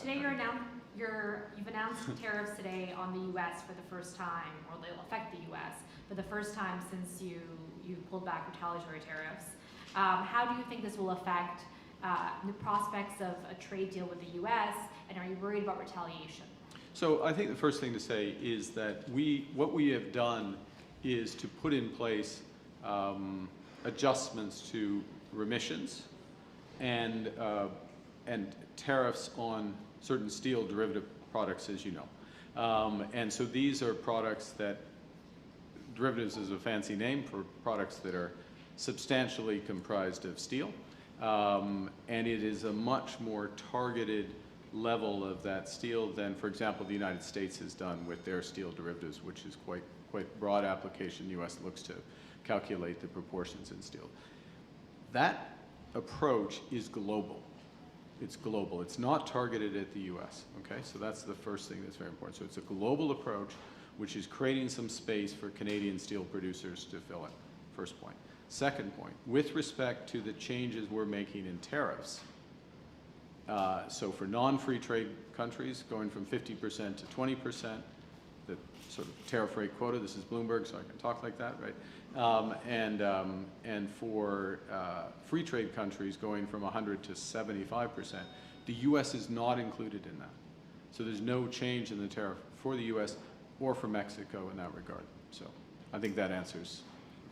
today you've announced tariffs today on the U.S. for the first time, or they'll affect the U.S. for the first time since you pulled back retaliatory tariffs. How do you think this will affect the prospects of a trade deal with the U.S., and are you worried about retaliation? So I think the first thing to say is that what we have done is to put in place adjustments to remissions and tariffs on certain steel derivative products, as you know. And so these are products that, derivatives is a fancy name for products that are substantially comprised of steel. And it is a much more targeted level of that steel than, for example, the United States has done with their steel derivatives, which is quite broad application. The U.S. looks to calculate the proportions in steel. That approach is global. It's global. It's not targeted at the U.S., okay? So that's the first thing that's very important. So it's a global approach which is creating some space for Canadian steel producers to fill in, first point. Second point, with respect to the changes we're making in tariffs, so for non-free trade countries, going from 50% to 20%, the sort of tariff rate quota, this is Bloomberg, so I can talk like that, right? And for free trade countries, going from 100 to 75%, the U.S. is not included in that. So there's no change in the tariff for the U.S. or for Mexico in that regard. So I think that answers